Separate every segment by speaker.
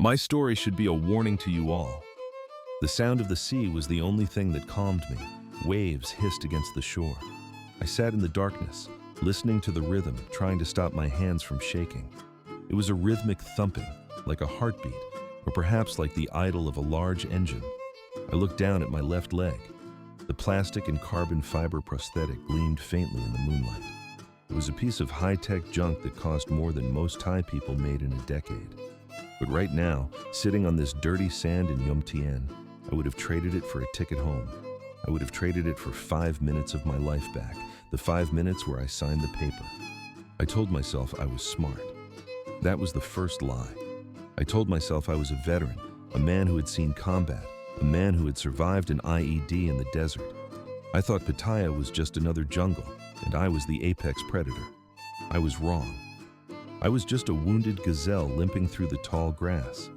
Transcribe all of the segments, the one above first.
Speaker 1: My story should be a warning to you all. The sound of the sea was the only thing that calmed me. Waves hissed against the shore. I sat in the darkness, listening to the rhythm, trying to stop my hands from shaking. It was a rhythmic thumping, like a heartbeat, or perhaps like the idle of a large engine. I looked down at my left leg. The plastic and carbon fiber prosthetic gleamed faintly in the moonlight. It was a piece of high-tech junk that cost more than most Thai people made in a decade. But right now, sitting on this dirty sand in Yom Tien, I would have traded it for a ticket home. I would have traded it for 5 minutes of my life back, the 5 minutes where I signed the paper. I told myself I was smart. That was the first lie. I told myself I was a veteran, a man who had seen combat, a man who had survived an IED in the desert. I thought Pattaya was just another jungle, and I was the apex predator. I was wrong. I was just a wounded gazelle limping through the tall grass.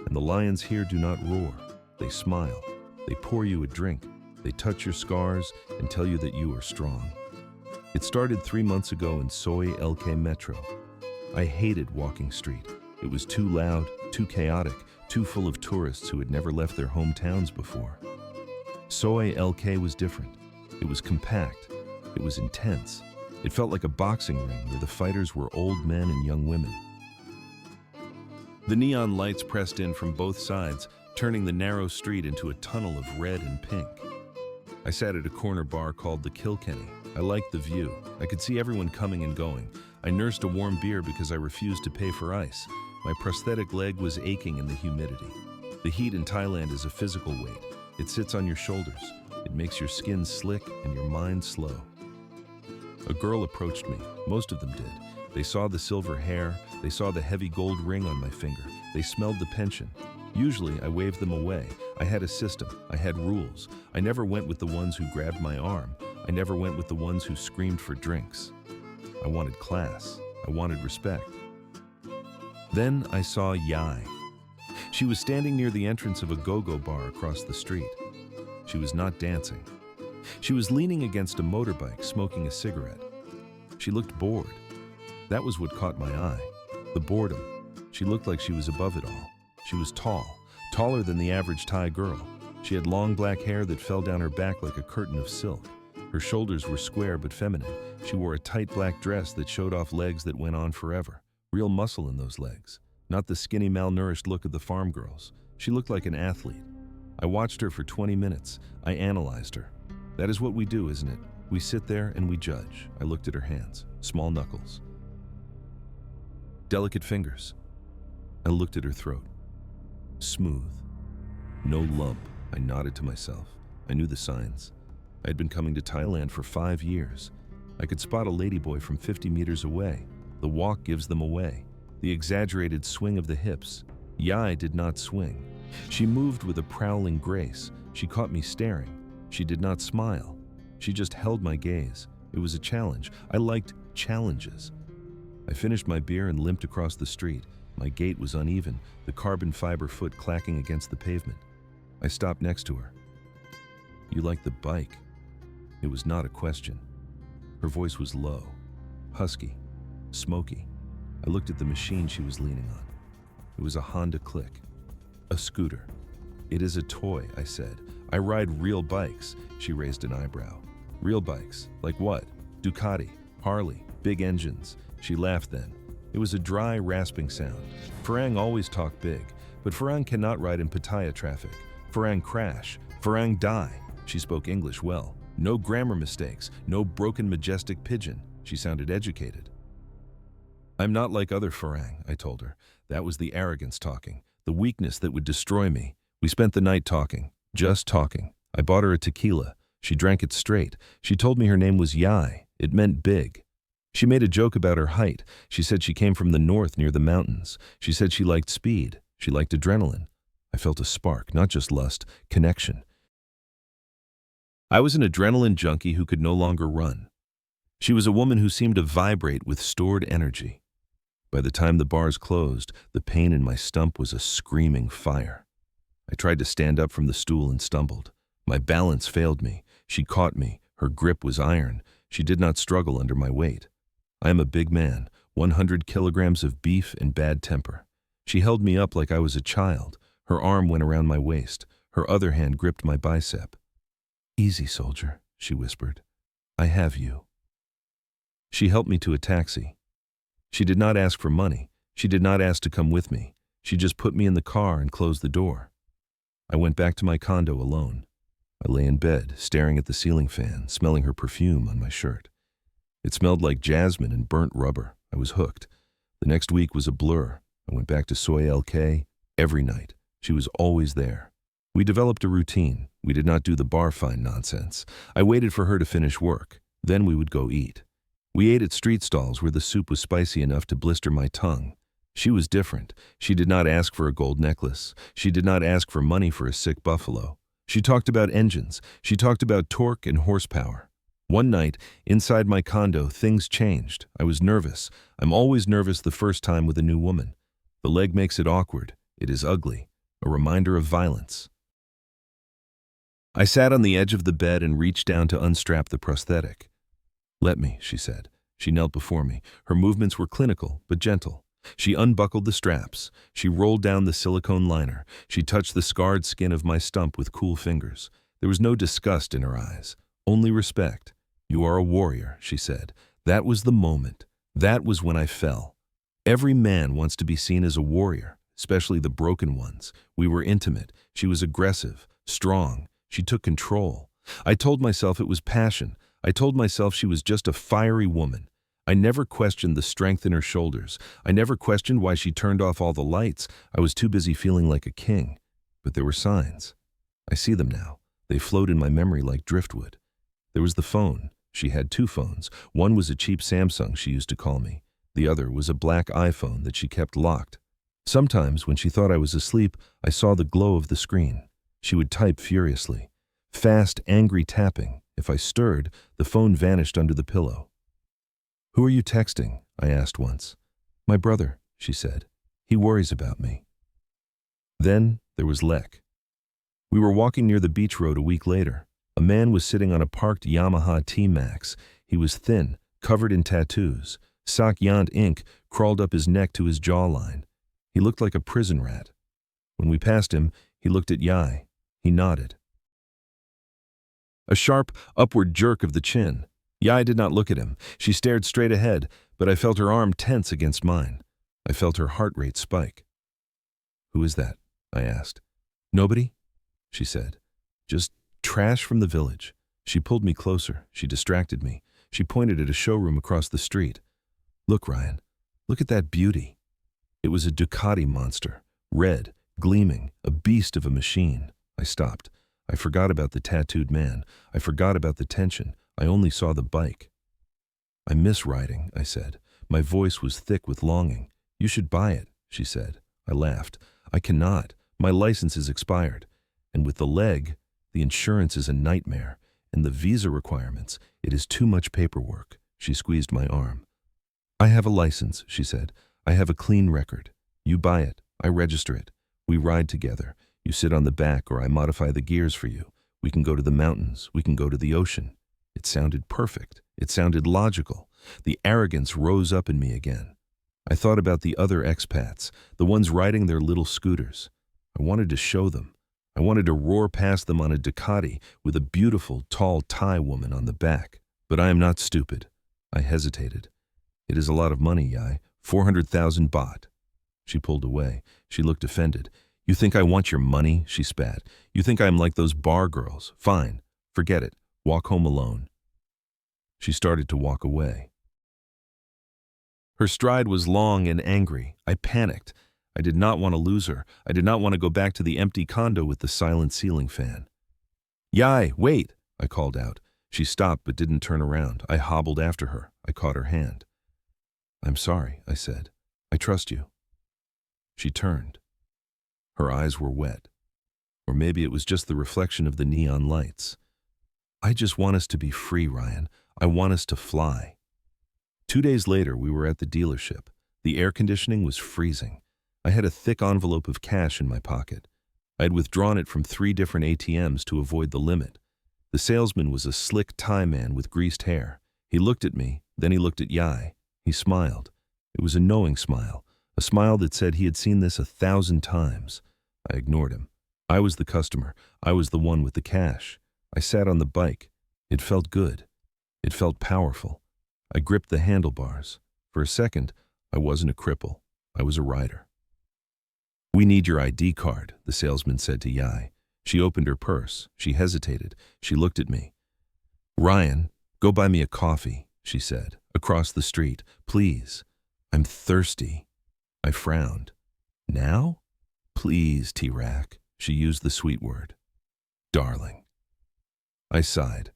Speaker 1: And the lions here do not roar. They smile. They pour you a drink. They touch your scars and tell you that you are strong. It started 3 months ago in Soy LK Metro. I hated walking street. It was too loud, too chaotic, too full of tourists who had never left their hometowns before. Soy LK was different. It was compact. It was intense. It felt like a boxing ring where the fighters were old men and young women. The neon lights pressed in from both sides, turning the narrow street into a tunnel of red and pink. I sat at a corner bar called the Kilkenny. I liked the view. I could see everyone coming and going. I nursed a warm beer because I refused to pay for ice. My prosthetic leg was aching in the humidity. The heat in Thailand is a physical weight. It sits on your shoulders. It makes your skin slick and your mind slow. A girl approached me. Most of them did. They saw the silver hair. They saw the heavy gold ring on my finger. They smelled the pension. Usually, I waved them away. I had a system. I had rules. I never went with the ones who grabbed my arm. I never went with the ones who screamed for drinks. I wanted class. I wanted respect. Then I saw Yai. She was standing near the entrance of a go-go bar across the street. She was not dancing. She was leaning against a motorbike, smoking a cigarette. She looked bored. That was what caught my eye. The boredom. She looked like she was above it all. She was tall, taller than the average Thai girl. She had long black hair that fell down her back like a curtain of silk. Her shoulders were square but feminine. She wore a tight black dress that showed off legs that went on forever. Real muscle in those legs. Not the skinny, malnourished look of the farm girls. She looked like an athlete. I watched her for 20 minutes. I analyzed her. That is what we do, isn't it? We sit there and we judge. I looked at her hands. Small knuckles. Delicate fingers. I looked at her throat. Smooth. No lump. I nodded to myself. I knew the signs. I had been coming to Thailand for 5 years. I could spot a ladyboy from 50 meters away. The walk gives them away. The exaggerated swing of the hips. Yai did not swing. She moved with a prowling grace. She caught me staring. She did not smile. She just held my gaze. It was a challenge. I liked challenges. I finished my beer and limped across the street. My gait was uneven, the carbon fiber foot clacking against the pavement. I stopped next to her. You like the bike? It was not a question. Her voice was low, husky, smoky. I looked at the machine she was leaning on. It was a Honda Click, a scooter. It is a toy, I said. I ride real bikes. She raised an eyebrow. Real bikes? Like what? Ducati, Harley, big engines. She laughed then. It was a dry, rasping sound. Farang always talked big, but Farang cannot ride in Pattaya traffic. Farang crash. Farang die. She spoke English well. No grammar mistakes. No broken, majestic pidgin. She sounded educated. I'm not like other Farang, I told her. That was the arrogance talking, the weakness that would destroy me. We spent the night talking, just talking. I bought her a tequila. She drank it straight. She told me her name was Yai. It meant big. She made a joke about her height. She said she came from the north near the mountains. She said she liked speed. She liked adrenaline. I felt a spark, not just lust, connection. I was an adrenaline junkie who could no longer run. She was a woman who seemed to vibrate with stored energy. By the time the bars closed, the pain in my stump was a screaming fire. I tried to stand up from the stool and stumbled. My balance failed me. She caught me. Her grip was iron. She did not struggle under my weight. I am a big man, 100 kilograms of beef and bad temper. She held me up like I was a child. Her arm went around my waist. Her other hand gripped my bicep. "Easy, soldier," she whispered. "I have you." She helped me to a taxi. She did not ask for money. She did not ask to come with me. She just put me in the car and closed the door. I went back to my condo alone. I lay in bed, staring at the ceiling fan, smelling her perfume on my shirt. It smelled like jasmine and burnt rubber. I was hooked. The next week was a blur. I went back to Soy LK every night. She was always there. We developed a routine. We did not do the bar fine nonsense. I waited for her to finish work. Then we would go eat. We ate at street stalls where the soup was spicy enough to blister my tongue. She was different. She did not ask for a gold necklace. She did not ask for money for a sick buffalo. She talked about engines. She talked about torque and horsepower. One night, inside my condo, things changed. I was nervous. I'm always nervous the first time with a new woman. The leg makes it awkward. It is ugly. A reminder of violence. I sat on the edge of the bed and reached down to unstrap the prosthetic. "Let me," she said. She knelt before me. Her movements were clinical, but gentle. She unbuckled the straps. She rolled down the silicone liner. She touched the scarred skin of my stump with cool fingers. There was no disgust in her eyes, only respect. "You are a warrior," she said. That was the moment. That was when I fell. Every man wants to be seen as a warrior, especially the broken ones. We were intimate. She was aggressive, strong. She took control. I told myself it was passion. I told myself she was just a fiery woman. I never questioned the strength in her shoulders. I never questioned why she turned off all the lights. I was too busy feeling like a king. But there were signs. I see them now. They float in my memory like driftwood. There was the phone. She had two phones. One was a cheap Samsung she used to call me. The other was a black iPhone that she kept locked. Sometimes, when she thought I was asleep, I saw the glow of the screen. She would type furiously. Fast, angry tapping. If I stirred, the phone vanished under the pillow. "Who are you texting?" I asked once. "My brother," she said. "He worries about me." Then there was Lek. We were walking near the beach road a week later. A man was sitting on a parked Yamaha T-Max. He was thin, covered in tattoos. Sakyant ink crawled up his neck to his jawline. He looked like a prison rat. When we passed him, he looked at Yai. He nodded. A sharp, upward jerk of the chin. Yai did not look at him. She stared straight ahead, but I felt her arm tense against mine. I felt her heart rate spike. "Who is that?" I asked. "Nobody," she said. "Just trash from the village." She pulled me closer. She distracted me. She pointed at a showroom across the street. "Look, Ryan. Look at that beauty." It was a Ducati monster, red, gleaming, a beast of a machine. I stopped. I forgot about the tattooed man. I forgot about the tension. I only saw the bike. "I miss riding," I said. My voice was thick with longing. "You should buy it," she said. I laughed. "I cannot. My license is expired. And with the leg, the insurance is a nightmare. And the visa requirements, it is too much paperwork." She squeezed my arm. "I have a license," she said. "I have a clean record. You buy it. I register it. We ride together. You sit on the back or I modify the gears for you. We can go to the mountains. We can go to the ocean." It sounded perfect. It sounded logical. The arrogance rose up in me again. I thought about the other expats, the ones riding their little scooters. I wanted to show them. I wanted to roar past them on a Ducati with a beautiful, tall Thai woman on the back. But I am not stupid. I hesitated. "It is a lot of money, Yai. 400,000 baht. She pulled away. She looked offended. "You think I want your money?" she spat. "You think I am like those bar girls? Fine. Forget it. Walk home alone." She started to walk away. Her stride was long and angry. I panicked. I did not want to lose her. I did not want to go back to the empty condo with the silent ceiling fan. "Yai, wait!" I called out. She stopped but didn't turn around. I hobbled after her. I caught her hand. "I'm sorry," I said. "I trust you." She turned. Her eyes were wet. Or maybe it was just the reflection of the neon lights. "I just want us to be free, Ryan. I want us to fly." 2 days later, we were at the dealership. The air conditioning was freezing. I had a thick envelope of cash in my pocket. I had withdrawn it from 3 different ATMs to avoid the limit. The salesman was a slick Thai man with greased hair. He looked at me, then he looked at Yai. He smiled. It was a knowing smile, a smile that said he had seen this 1,000 times. I ignored him. I was the customer. I was the one with the cash. I sat on the bike. It felt good. It felt powerful. I gripped the handlebars. For a second, I wasn't a cripple. I was a rider. "We need your ID card," the salesman said to Yai. She opened her purse. She hesitated. She looked at me. "Ryan, go buy me a coffee," she said. "Across the street, please. I'm thirsty." I frowned. "Now?" "Please, T-Rack." She used the sweet word. "Darling." I sighed.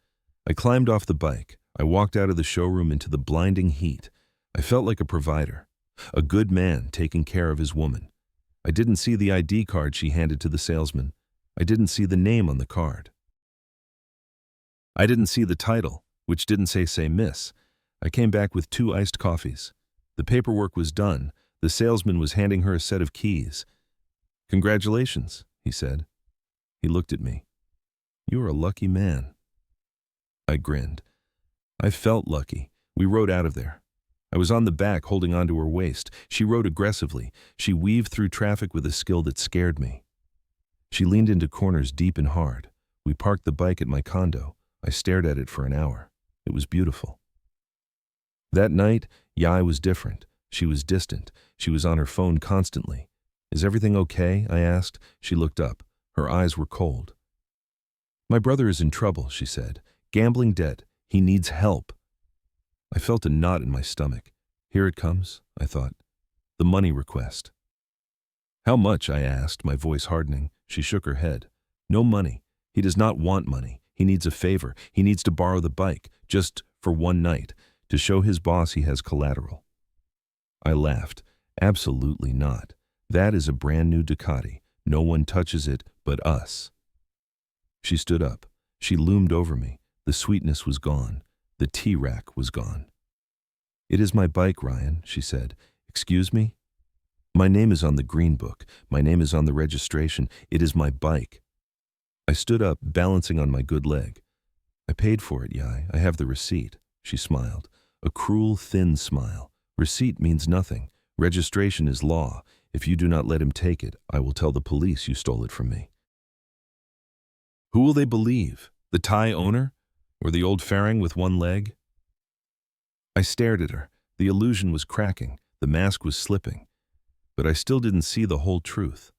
Speaker 1: I climbed off the bike. I walked out of the showroom into the blinding heat. I felt like a provider, a good man taking care of his woman. I didn't see the ID card she handed to the salesman. I didn't see the name on the card. I didn't see the title, which didn't say Miss. I came back with 2 iced coffees. The paperwork was done. The salesman was handing her a set of keys. "Congratulations," he said. He looked at me. "You are a lucky man." I grinned. I felt lucky. We rode out of there. I was on the back holding onto her waist. She rode aggressively. She weaved through traffic with a skill that scared me. She leaned into corners deep and hard. We parked the bike at my condo. I stared at it for an hour. It was beautiful. That night, Yai was different. She was distant. She was on her phone constantly. "Is everything okay?" I asked. She looked up. Her eyes were cold. "My brother is in trouble," she said. "Gambling debt. He needs help." I felt a knot in my stomach. Here it comes, I thought. The money request. "How much?" I asked, my voice hardening. She shook her head. "No money. He does not want money. He needs a favor. He needs to borrow the bike, just for one night, to show his boss he has collateral." I laughed. "Absolutely not. That is a brand new Ducati. No one touches it but us." She stood up. She loomed over me. The sweetness was gone. The T-Rack was gone. "It is my bike, Ryan," she said. "Excuse me?" "My name is on the green book. My name is on the registration. It is my bike." I stood up, balancing on my good leg. "I paid for it, Yai. I have the receipt." She smiled. A cruel, thin smile. "Receipt means nothing. Registration is law. If you do not let him take it, I will tell the police you stole it from me." Who will they believe? The Thai owner? Or the old Faring with one leg? I stared at her. The illusion was cracking. The mask was slipping. But I still didn't see the whole truth.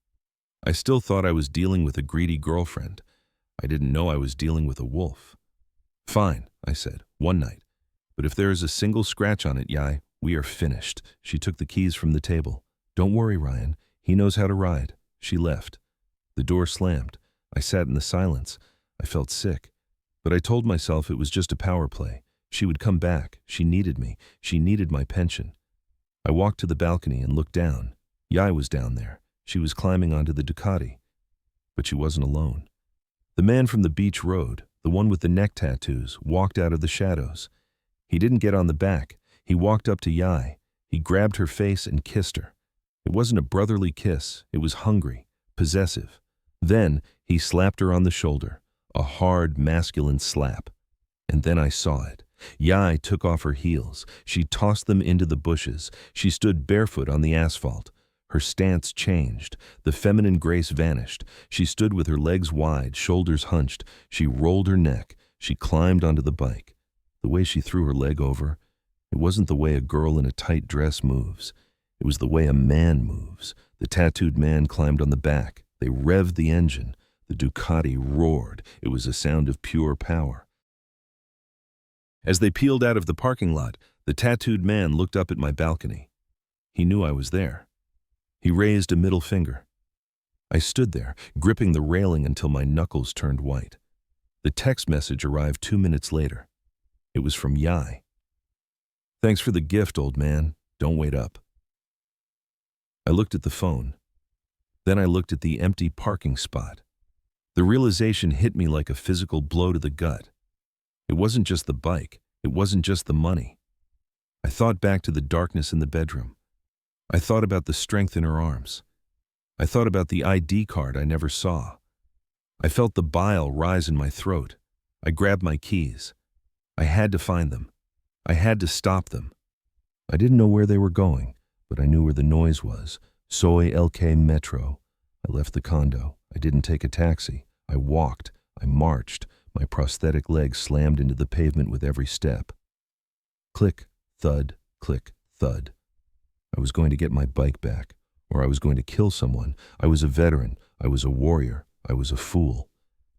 Speaker 1: I still thought I was dealing with a greedy girlfriend. I didn't know I was dealing with a wolf. "Fine," I said, "one night. But if there is a single scratch on it, Yai, we are finished." She took the keys from the table. "Don't worry, Ryan. He knows how to ride." She left. The door slammed. I sat in the silence. I felt sick. But I told myself it was just a power play. She would come back. She needed me. She needed my pension. I walked to the balcony and looked down. Yai was down there. She was climbing onto the Ducati. But she wasn't alone. The man from the beach road, the one with the neck tattoos, walked out of the shadows. He didn't get on the back. He walked up to Yai. He grabbed her face and kissed her. It wasn't a brotherly kiss. It was hungry, possessive. Then he slapped her on the shoulder. A hard, masculine slap. And then I saw it. Yai took off her heels. She tossed them into the bushes. She stood barefoot on the asphalt. Her stance changed. The feminine grace vanished. She stood with her legs wide, shoulders hunched. She rolled her neck. She climbed onto the bike. The way she threw her leg over, it wasn't the way a girl in a tight dress moves. It was the way a man moves. The tattooed man climbed on the back. They revved the engine. The Ducati roared. It was a sound of pure power. As they peeled out of the parking lot, the tattooed man looked up at my balcony. He knew I was there. He raised a middle finger. I stood there, gripping the railing until my knuckles turned white. The text message arrived 2 minutes later. It was from Yai. "Thanks for the gift, old man. Don't wait up." I looked at the phone. Then I looked at the empty parking spot. The realization hit me like a physical blow to the gut. It wasn't just the bike. It wasn't just the money. I thought back to the darkness in the bedroom. I thought about the strength in her arms. I thought about the ID card I never saw. I felt the bile rise in my throat. I grabbed my keys. I had to find them. I had to stop them. I didn't know where they were going. but I knew where the noise was. Soy LK Metro. I left the condo. I didn't take a taxi. I walked. I marched. My prosthetic leg slammed into the pavement with every step. Click, thud, click, thud. I was going to get my bike back, or I was going to kill someone. I was a veteran. I was a warrior. I was a fool.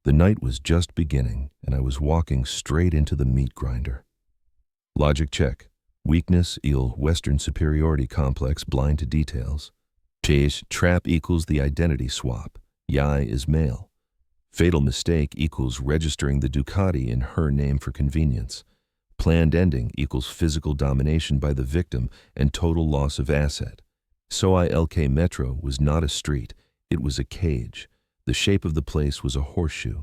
Speaker 1: The night was just beginning, and I was walking straight into the meat grinder. Logic check. Weakness equal Western superiority complex blind to details. Chase trap equals the identity swap. Yai is male. Fatal mistake equals registering the Ducati in her name for convenience. Planned ending equals physical domination by the victim and total loss of asset. Soy LK Metro was not a street, it was a cage. The shape of the place was a horseshoe.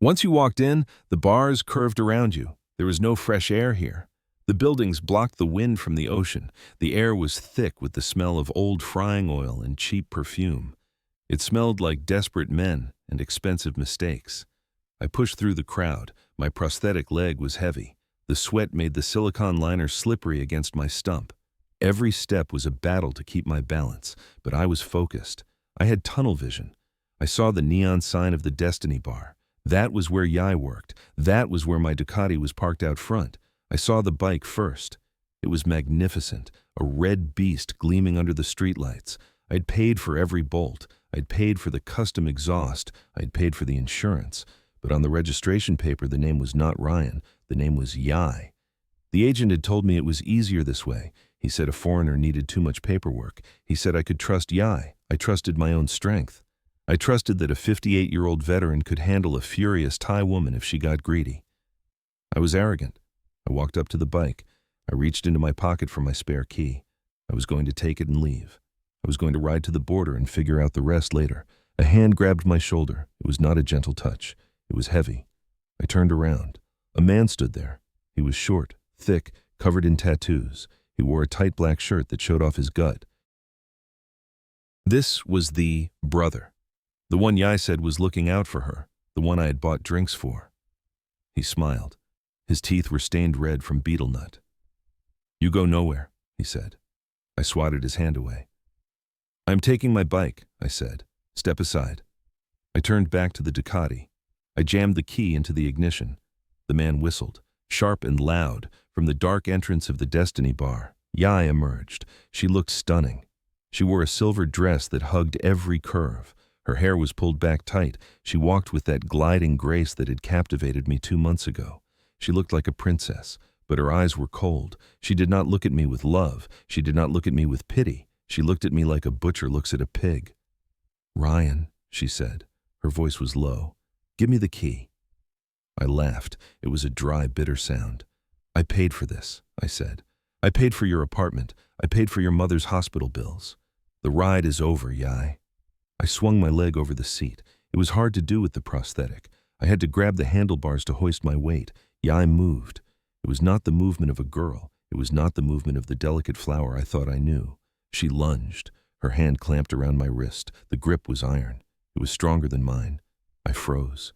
Speaker 1: Once you walked in, the bars curved around you. There was no fresh air here. The buildings blocked the wind from the ocean. The air was thick with the smell of old frying oil and cheap perfume. It smelled like desperate men and expensive mistakes. I pushed through the crowd. My prosthetic leg was heavy. The sweat made the silicone liner slippery against my stump. Every step was a battle to keep my balance, but I was focused. I had tunnel vision. I saw the neon sign of the Destiny Bar. That was where Yai worked. That was where my Ducati was parked out front. I saw the bike first. It was magnificent, a red beast gleaming under the streetlights. I'd paid for every bolt. I'd paid for the custom exhaust. I'd paid for the insurance. But on the registration paper, the name was not Ryan. The name was Yai. The agent had told me it was easier this way. He said a foreigner needed too much paperwork. He said I could trust Yai. I trusted my own strength. I trusted that a 58-year-old veteran could handle a furious Thai woman if she got greedy. I was arrogant. I walked up to the bike. I reached into my pocket for my spare key. I was going to take it and leave. I was going to ride to the border and figure out the rest later. A hand grabbed my shoulder. It was not a gentle touch. It was heavy. I turned around. A man stood there. He was short, thick, covered in tattoos. He wore a tight black shirt that showed off his gut. This was the brother. The one Yai said was looking out for her, the one I had bought drinks for. He smiled. His teeth were stained red from betel nut. "You go nowhere," he said. I swatted his hand away. "I'm taking my bike," I said. "Step aside." I turned back to the Ducati. I jammed the key into the ignition. The man whistled, sharp and loud, from the dark entrance of the Destiny Bar. Yai emerged. She looked stunning. She wore a silver dress that hugged every curve. Her hair was pulled back tight. She walked with that gliding grace that had captivated me 2 months ago. She looked like a princess, but her eyes were cold. She did not look at me with love. She did not look at me with pity. She looked at me like a butcher looks at a pig. "Ryan," she said. Her voice was low. "Give me the key." I laughed. It was a dry, bitter sound. "I paid for this," I said. "I paid for your apartment. I paid for your mother's hospital bills. The ride is over, Yai." I swung my leg over the seat. It was hard to do with the prosthetic. I had to grab the handlebars to hoist my weight. Yai moved. It was not the movement of a girl. It was not the movement of the delicate flower I thought I knew. She lunged. Her hand clamped around my wrist. The grip was iron. It was stronger than mine. I froze.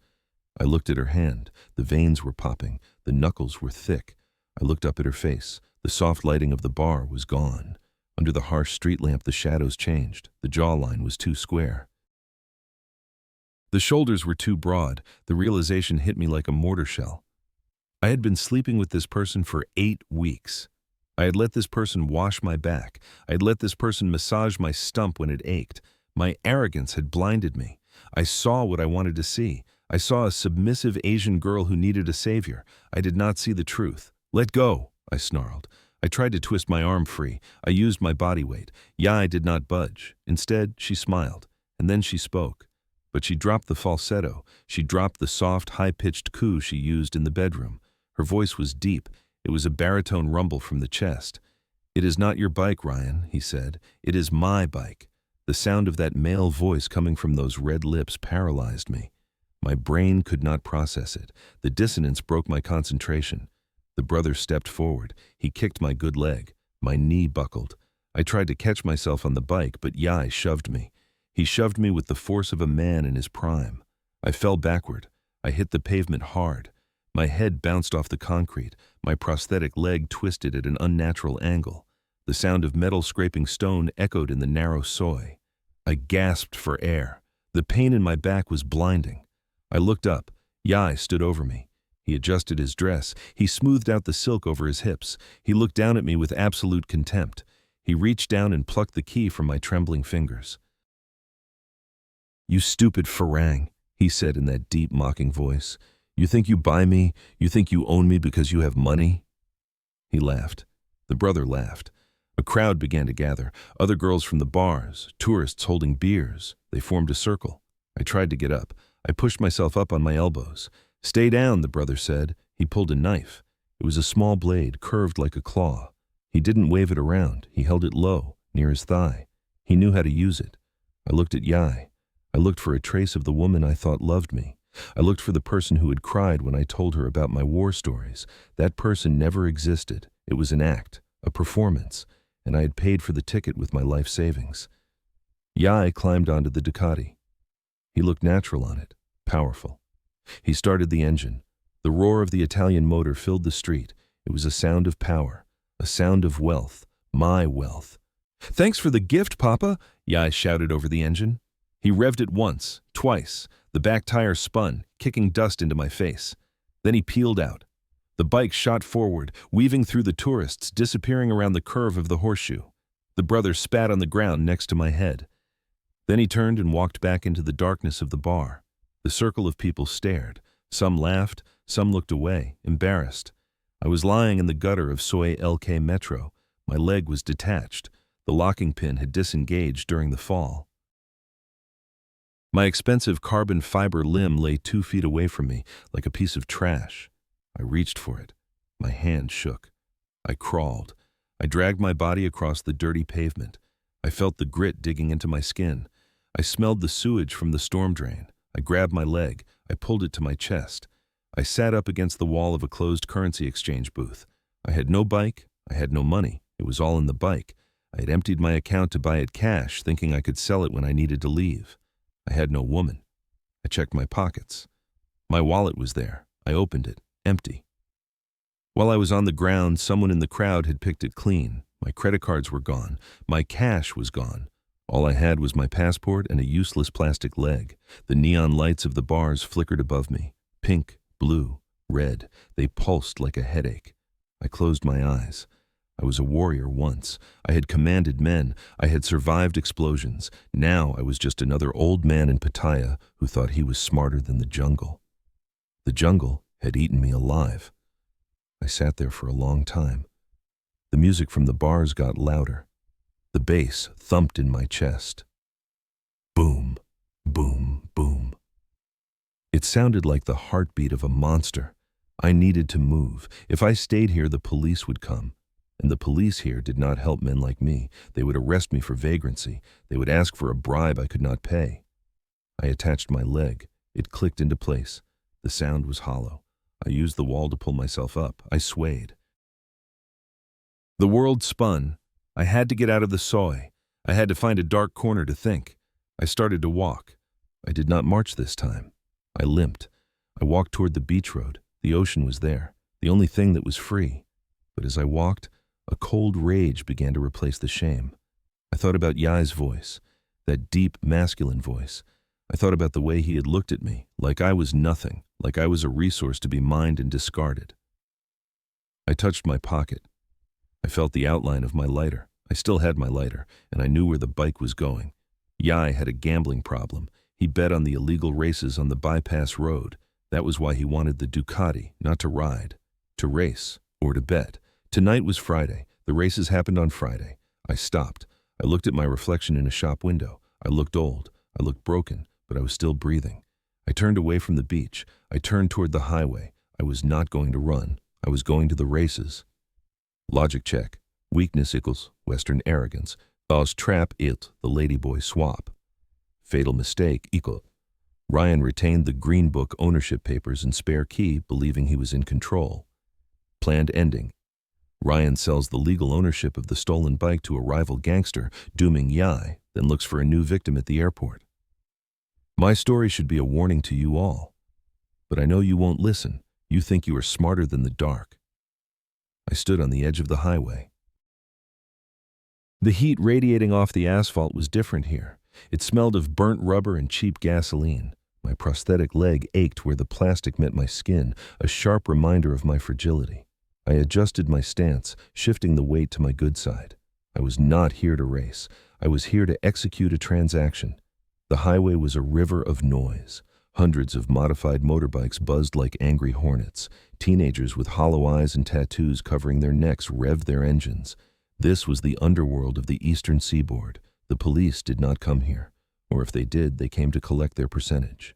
Speaker 1: I looked at her hand. The veins were popping. The knuckles were thick. I looked up at her face. The soft lighting of the bar was gone. Under the harsh street lamp, the shadows changed. The jawline was too square. The shoulders were too broad. The realization hit me like a mortar shell. I had been sleeping with this person for 8 weeks. I had let this person wash my back. I had let this person massage my stump when it ached. My arrogance had blinded me. I saw what I wanted to see. I saw a submissive Asian girl who needed a savior. I did not see the truth. "Let go," I snarled. I tried to twist my arm free. I used my body weight. Yai did not budge. Instead, she smiled. And then she spoke. But she dropped the falsetto. She dropped the soft, high-pitched coo she used in the bedroom. Her voice was deep. It was a baritone rumble from the chest. "It is not your bike, Ryan," he said. "It is my bike." The sound of that male voice coming from those red lips paralyzed me. My brain could not process it. The dissonance broke my concentration. The brother stepped forward. He kicked my good leg. My knee buckled. I tried to catch myself on the bike, but Yai shoved me. He shoved me with the force of a man in his prime. I fell backward. I hit the pavement hard. My head bounced off the concrete. My prosthetic leg twisted at an unnatural angle. The sound of metal scraping stone echoed in the narrow soi. I gasped for air. The pain in my back was blinding. I looked up. Yai stood over me. He adjusted his dress. He smoothed out the silk over his hips. He looked down at me with absolute contempt. He reached down and plucked the key from my trembling fingers. "You stupid farang," he said in that deep, mocking voice. "You think you buy me? You think you own me because you have money?" He laughed. The brother laughed. A crowd began to gather. Other girls from the bars, tourists holding beers. They formed a circle. I tried to get up. I pushed myself up on my elbows. "Stay down," the brother said. He pulled a knife. It was a small blade, curved like a claw. He didn't wave it around. He held it low, near his thigh. He knew how to use it. I looked at Yai. I looked for a trace of the woman I thought loved me. I looked for the person who had cried when I told her about my war stories. That person never existed. It was an act, a performance, and I had paid for the ticket with my life savings. Yai climbed onto the Ducati. He looked natural on it, powerful. He started the engine. The roar of the Italian motor filled the street. It was a sound of power, a sound of wealth, my wealth. "Thanks for the gift, Papa," Yai shouted over the engine. He revved it once, twice. The back tire spun, kicking dust into my face. Then he peeled out. The bike shot forward, weaving through the tourists, disappearing around the curve of the horseshoe. The brother spat on the ground next to my head. Then he turned and walked back into the darkness of the bar. The circle of people stared. Some laughed, some looked away, embarrassed. I was lying in the gutter of Soy LK Metro. My leg was detached. The locking pin had disengaged during the fall. My expensive carbon fiber limb lay 2 feet away from me, like a piece of trash. I reached for it. My hand shook. I crawled. I dragged my body across the dirty pavement. I felt the grit digging into my skin. I smelled the sewage from the storm drain. I grabbed my leg. I pulled it to my chest. I sat up against the wall of a closed currency exchange booth. I had no bike. I had no money. It was all in the bike. I had emptied my account to buy it cash, thinking I could sell it when I needed to leave. I had no woman. I checked my pockets. My wallet was there. I opened it, empty. While I was on the ground, someone in the crowd had picked it clean. My credit cards were gone. My cash was gone. All I had was my passport and a useless plastic leg. The neon lights of the bars flickered above me. Pink, blue, red. They pulsed like a headache. I closed my eyes. I was a warrior once. I had commanded men. I had survived explosions. Now I was just another old man in Pattaya who thought he was smarter than the jungle. The jungle had eaten me alive. I sat there for a long time. The music from the bars got louder. The bass thumped in my chest. Boom, boom, boom. It sounded like the heartbeat of a monster. I needed to move. If I stayed here, the police would come. And the police here did not help men like me. They would arrest me for vagrancy. They would ask for a bribe I could not pay. I attached my leg. It clicked into place. The sound was hollow. I used the wall to pull myself up. I swayed. The world spun. I had to get out of the soy. I had to find a dark corner to think. I started to walk. I did not march this time. I limped. I walked toward the beach road. The ocean was there, the only thing that was free. But as I walked, a cold rage began to replace the shame. I thought about Yai's voice, that deep, masculine voice. I thought about the way he had looked at me, like I was nothing, like I was a resource to be mined and discarded. I touched my pocket. I felt the outline of my lighter. I still had my lighter, and I knew where the bike was going. Yai had a gambling problem. He bet on the illegal races on the bypass road. That was why he wanted the Ducati, not to ride, to race, or to bet. Tonight was Friday. The races happened on Friday. I stopped. I looked at my reflection in a shop window. I looked old. I looked broken, but I was still breathing. I turned away from the beach. I turned toward the highway. I was not going to run. I was going to the races. Logic check. Weakness equals Western arrogance. Aus trap it, the ladyboy swap. Fatal mistake equal. Ryan retained the Green Book ownership papers and spare key, believing he was in control. Planned ending. Ryan sells the legal ownership of the stolen bike to a rival gangster, dooming Yai, then looks for a new victim at the airport. My story should be a warning to you all. But I know you won't listen. You think you are smarter than the dark. I stood on the edge of the highway. The heat radiating off the asphalt was different here. It smelled of burnt rubber and cheap gasoline. My prosthetic leg ached where the plastic met my skin, a sharp reminder of my fragility. I adjusted my stance, shifting the weight to my good side. I was not here to race. I was here to execute a transaction. The highway was a river of noise. Hundreds of modified motorbikes buzzed like angry hornets. Teenagers with hollow eyes and tattoos covering their necks revved their engines. This was the underworld of the eastern seaboard. The police did not come here, or if they did, they came to collect their percentage.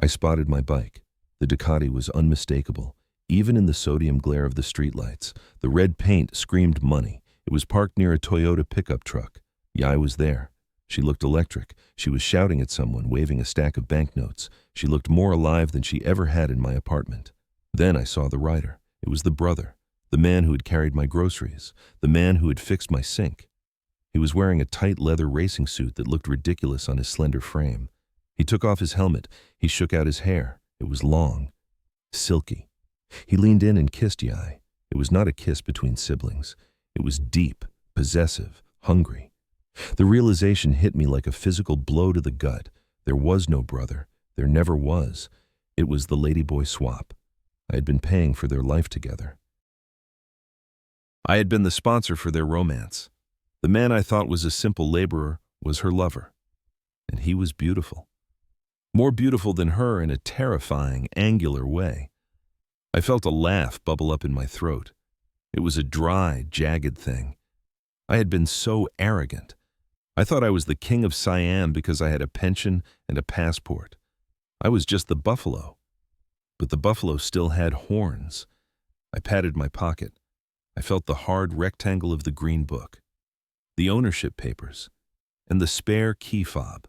Speaker 1: I spotted my bike. The Ducati was unmistakable, even in the sodium glare of the streetlights. The red paint screamed money. It was parked near a Toyota pickup truck. Yai was there. She looked electric. She was shouting at someone, waving a stack of banknotes. She looked more alive than she ever had in my apartment. Then I saw the rider. It was the brother, the man who had carried my groceries, the man who had fixed my sink. He was wearing a tight leather racing suit that looked ridiculous on his slender frame. He took off his helmet. He shook out his hair. It was long, silky. He leaned in and kissed Yai. It was not a kiss between siblings. It was deep, possessive, hungry. The realization hit me like a physical blow to the gut. There was no brother. There never was. It was the ladyboy swap. I had been paying for their life together. I had been the sponsor for their romance. The man I thought was a simple laborer was her lover. And he was beautiful. More beautiful than her in a terrifying, angular way. I felt a laugh bubble up in my throat. It was a dry, jagged thing. I had been so arrogant. I thought I was the king of Siam because I had a pension and a passport. I was just the buffalo. But the buffalo still had horns. I patted my pocket. I felt the hard rectangle of the green book, the ownership papers, and the spare key fob.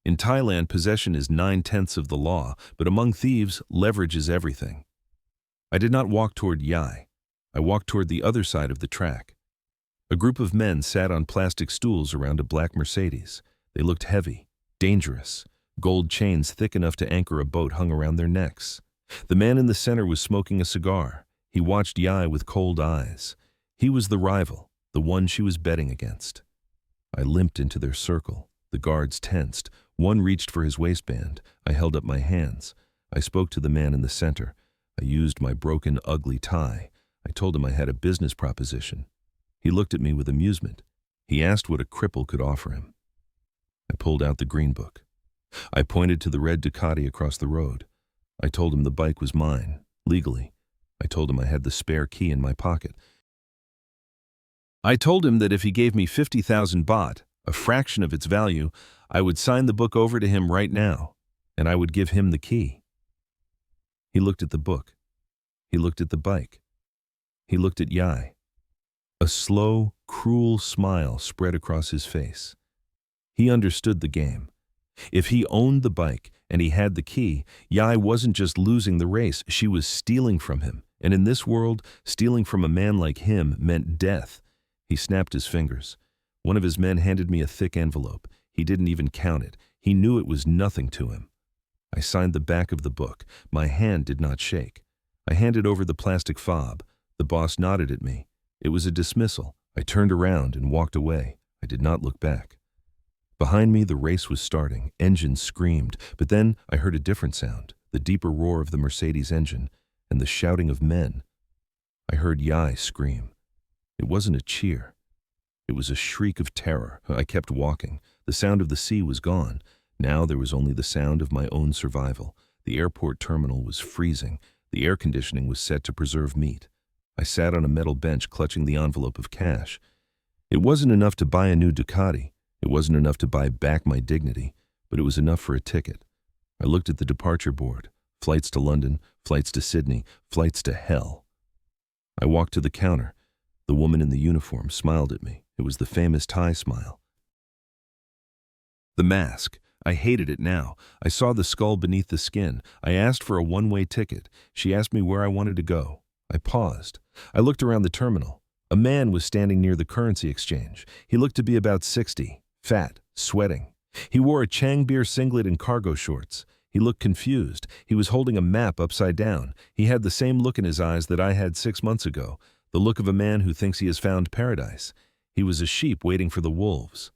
Speaker 1: In Thailand, possession is 9/10 of the law, but among thieves, leverage is everything. I did not walk toward Yai. I walked toward the other side of the track. A group of men sat on plastic stools around a black Mercedes. They looked heavy, dangerous. Gold chains thick enough to anchor a boat hung around their necks. The man in the center was smoking a cigar. He watched Yai with cold eyes. He was the rival, the one she was betting against. I limped into their circle. The guards tensed. One reached for his waistband. I held up my hands. I spoke to the man in the center. I used my broken, ugly tie. I told him I had a business proposition. He looked at me with amusement. He asked what a cripple could offer him. I pulled out the green book. I pointed to the red Ducati across the road. I told him the bike was mine, legally. I told him I had the spare key in my pocket. I told him that if he gave me 50,000 baht, a fraction of its value, I would sign the book over to him right now, and I would give him the key. He looked at the book. He looked at the bike. He looked at Yai. A slow, cruel smile spread across his face. He understood the game. If he owned the bike and he had the key, Yai wasn't just losing the race, she was stealing from him. And in this world, stealing from a man like him meant death. He snapped his fingers. One of his men handed me a thick envelope. He didn't even count it. He knew it was nothing to him. I signed the back of the book. My hand did not shake. I handed over the plastic fob. The boss nodded at me. It was a dismissal. I turned around and walked away. I did not look back. Behind me, the race was starting. Engines screamed, but then I heard a different sound, the deeper roar of the Mercedes engine and the shouting of men. I heard Yai scream. It wasn't a cheer. It was a shriek of terror. I kept walking. The sound of the sea was gone. Now there was only the sound of my own survival. The airport terminal was freezing. The air conditioning was set to preserve meat. I sat on a metal bench clutching the envelope of cash. It wasn't enough to buy a new Ducati. It wasn't enough to buy back my dignity, but it was enough for a ticket. I looked at the departure board. Flights to London, flights to Sydney, flights to hell. I walked to the counter. The woman in the uniform smiled at me. It was the famous Thai smile. The mask. I hated it now. I saw the skull beneath the skin. I asked for a one-way ticket. She asked me where I wanted to go. I paused. I looked around the terminal. A man was standing near the currency exchange. He looked to be about 60, fat, sweating. He wore a Chang beer singlet and cargo shorts. He looked confused. He was holding a map upside down. He had the same look in his eyes that I had 6 months ago, the look of a man who thinks he has found paradise. He was a sheep waiting for the wolves.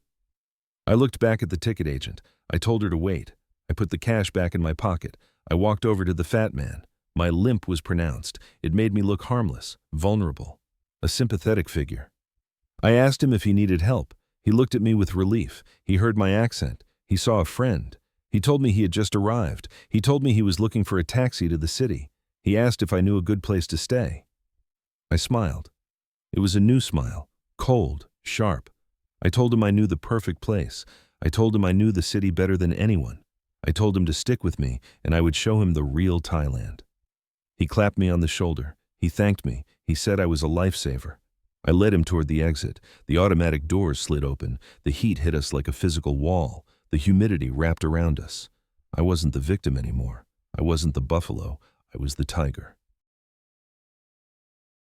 Speaker 1: I looked back at the ticket agent. I told her to wait. I put the cash back in my pocket. I walked over to the fat man. My limp was pronounced. It made me look harmless, vulnerable, a sympathetic figure. I asked him if he needed help. He looked at me with relief. He heard my accent. He saw a friend. He told me he had just arrived. He told me he was looking for a taxi to the city. He asked if I knew a good place to stay. I smiled. It was a new smile, cold, sharp. I told him I knew the perfect place. I told him I knew the city better than anyone. I told him to stick with me, and I would show him the real Thailand. He clapped me on the shoulder. He thanked me. He said I was a lifesaver. I led him toward the exit. The automatic doors slid open. The heat hit us like a physical wall. The humidity wrapped around us. I wasn't the victim anymore. I wasn't the buffalo. I was the tiger.